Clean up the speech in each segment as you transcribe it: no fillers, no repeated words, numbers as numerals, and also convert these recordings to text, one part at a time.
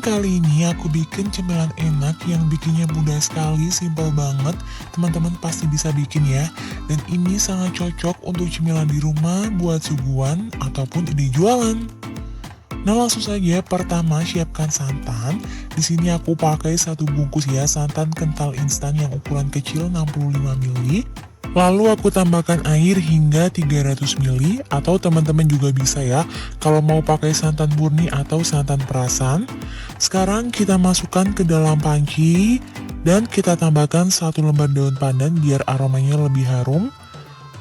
Kali ini aku bikin cemilan enak yang bikinnya mudah sekali, simpel banget. Teman-teman pasti bisa bikin ya. Dan ini sangat cocok untuk cemilan di rumah buat suguhan ataupun ide jualan. Nah, langsung saja pertama siapkan santan. Di sini aku pakai satu bungkus ya, santan kental instan yang ukuran kecil 65 ml. Lalu aku tambahkan air hingga 300 ml atau teman-teman juga bisa ya kalau mau pakai santan murni atau santan perasan. Sekarang kita masukkan ke dalam panci dan kita tambahkan satu lembar daun pandan biar aromanya lebih harum.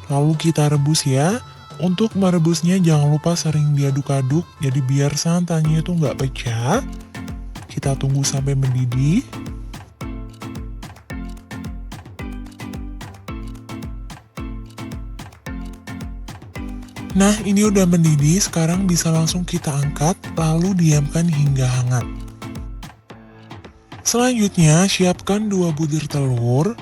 Lalu kita rebus ya. Untuk merebusnya jangan lupa sering diaduk-aduk jadi biar santannya itu nggak pecah. Kita tunggu sampai mendidih. Nah, ini udah mendidih, sekarang bisa langsung kita angkat, lalu diamkan hingga hangat. Selanjutnya, siapkan 2 butir telur.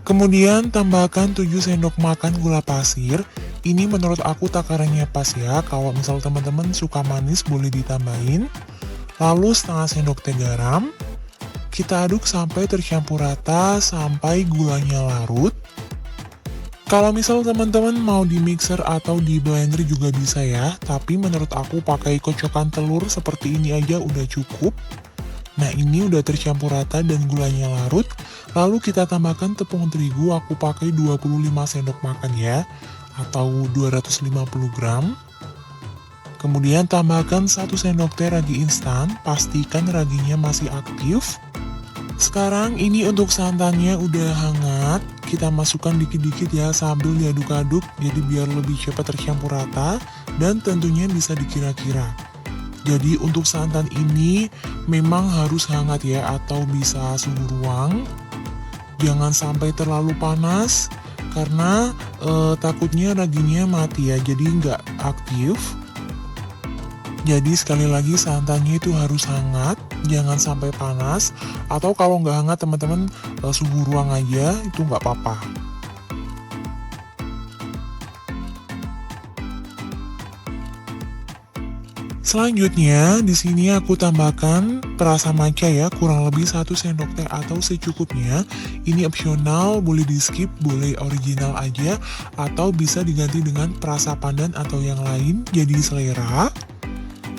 Kemudian tambahkan 7 sendok makan gula pasir. Ini menurut aku takarannya pas ya, kalau misal teman-teman suka manis boleh ditambahin. Lalu setengah sendok teh garam. Kita aduk sampai tercampur rata, sampai gulanya larut. Kalau misal teman-teman mau di mixer atau di blender juga bisa ya, tapi menurut aku pakai kocokan telur seperti ini aja udah cukup. Nah, ini udah tercampur rata dan gulanya larut. Lalu kita tambahkan tepung terigu, aku pakai 25 sendok makan ya, atau 250 gram. Kemudian tambahkan 1 sendok teh ragi instan, pastikan raginya masih aktif. Sekarang ini untuk santannya udah hangat, kita masukkan dikit-dikit ya sambil diaduk-aduk, jadi biar lebih cepat tercampur rata dan tentunya bisa dikira-kira. Jadi untuk santan ini memang harus hangat ya, atau bisa suhu ruang. Jangan sampai terlalu panas, karena takutnya raginya mati ya, jadi nggak aktif. Jadi sekali lagi santannya itu harus hangat, jangan sampai panas. Atau kalau nggak hangat teman-teman suhu ruang aja, itu nggak apa-apa. Selanjutnya, di sini aku tambahkan perasa matcha ya, kurang lebih 1 sendok teh atau secukupnya. Ini opsional, boleh di skip, boleh original aja, atau bisa diganti dengan perasa pandan atau yang lain, jadi selera.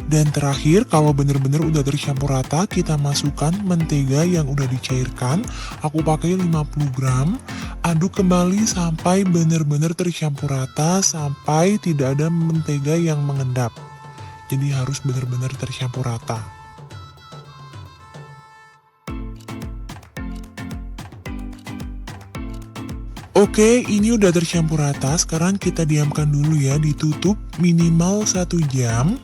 Dan terakhir, kalau bener-bener udah tercampur rata, kita masukkan mentega yang udah dicairkan. Aku pakai 50 gram. Aduk kembali sampai bener-bener tercampur rata, sampai tidak ada mentega yang mengendap. Jadi harus benar-benar tercampur rata. Oke, ini udah tercampur rata. Sekarang kita diamkan dulu ya, ditutup minimal 1 jam.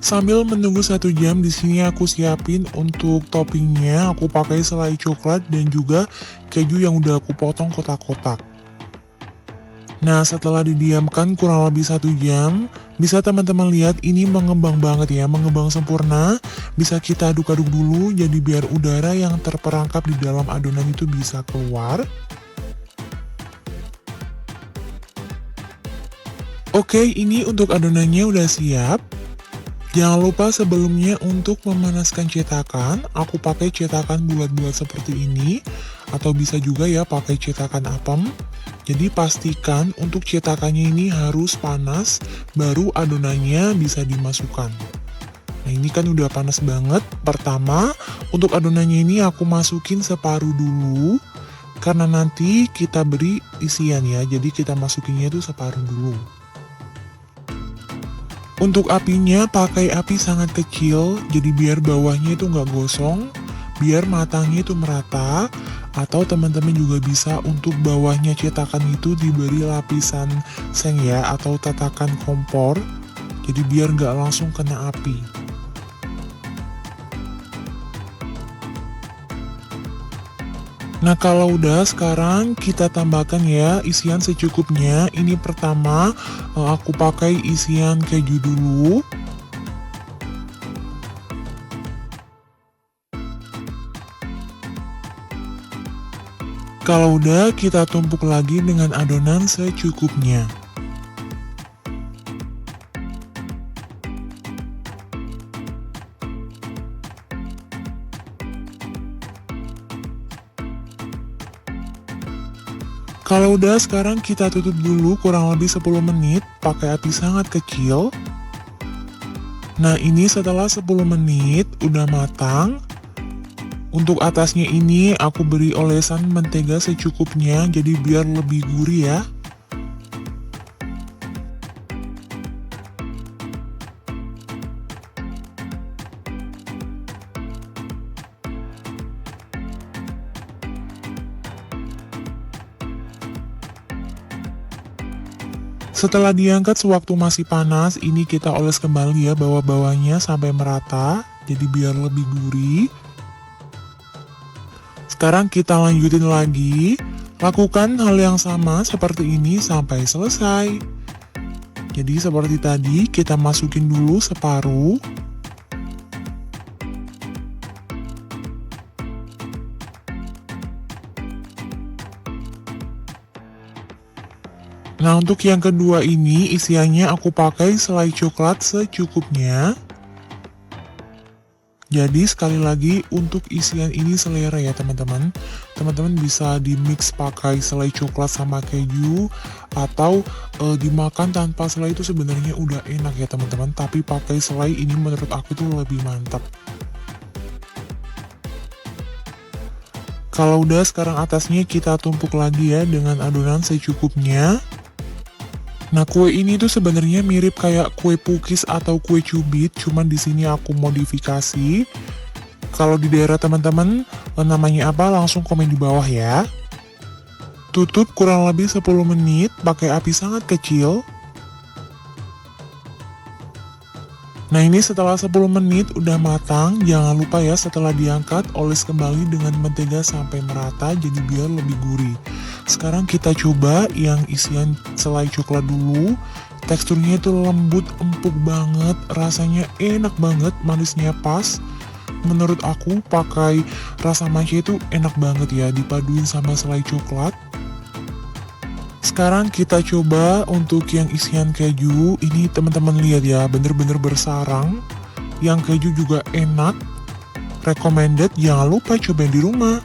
Sambil menunggu 1 jam, di sini aku siapin untuk toppingnya. Aku pakai selai coklat dan juga keju yang udah aku potong kotak-kotak. Nah, setelah didiamkan kurang lebih 1 jam, bisa teman-teman lihat ini mengembang banget ya, mengembang sempurna. Bisa kita aduk-aduk dulu, jadi biar udara yang terperangkap di dalam adonan itu bisa keluar. Oke, ini untuk adonannya udah siap. Jangan lupa sebelumnya untuk memanaskan cetakan, aku pakai cetakan bulat-bulat seperti ini, atau bisa juga ya pakai cetakan apem. Jadi pastikan untuk cetakannya ini harus panas, baru adonannya bisa dimasukkan. Nah, ini kan udah panas banget. Pertama, untuk adonannya ini aku masukin separuh dulu, karena nanti kita beri isian ya, jadi kita masukinnya itu separuh dulu. Untuk apinya pakai api sangat kecil, jadi biar bawahnya itu nggak gosong, biar matangnya itu merata. Atau teman-teman juga bisa untuk bawahnya cetakan itu diberi lapisan seng ya, atau tatakan kompor, jadi biar nggak langsung kena api. Nah, kalau udah, sekarang kita tambahkan ya isian secukupnya. Ini pertama aku pakai isian keju dulu. Kalau udah, kita tumpuk lagi dengan adonan secukupnya. Kalau udah, sekarang kita tutup dulu kurang lebih 10 menit pakai api sangat kecil. Nah, ini setelah 10 menit udah matang. Untuk atasnya ini aku beri olesan mentega secukupnya, jadi biar lebih gurih ya. Setelah diangkat sewaktu masih panas, ini kita oles kembali ya bawah-bawahnya sampai merata, jadi biar lebih gurih. Sekarang kita lanjutin lagi, lakukan hal yang sama seperti ini sampai selesai. Jadi seperti tadi, kita masukin dulu separuh. Nah, untuk yang kedua ini isiannya aku pakai selai coklat secukupnya. Jadi sekali lagi untuk isian ini selera ya teman-teman. Teman-teman bisa di-mix pakai selai coklat sama keju atau dimakan tanpa selai itu sebenarnya udah enak ya teman-teman. Tapi pakai selai ini menurut aku tuh lebih mantap. Kalau udah, sekarang atasnya kita tumpuk lagi ya dengan adonan secukupnya. Nah, kue ini tuh sebenarnya mirip kayak kue pukis atau kue cubit, cuman di sini aku modifikasi. Kalau di daerah teman-teman namanya apa, langsung komen di bawah ya. Tutup kurang lebih 10 menit pakai api sangat kecil. Nah, ini setelah 10 menit udah matang. Jangan lupa ya setelah diangkat oles kembali dengan mentega sampai merata jadi biar lebih gurih. Sekarang kita coba yang isian selai coklat dulu. Teksturnya itu lembut, empuk banget, rasanya enak banget, manisnya pas. Menurut aku pakai rasa matcha itu enak banget ya, dipaduin sama selai coklat. Sekarang kita coba untuk yang isian keju. Ini teman-teman lihat ya, bener-bener bersarang. Yang keju juga enak. Recommended, jangan lupa cobain di rumah.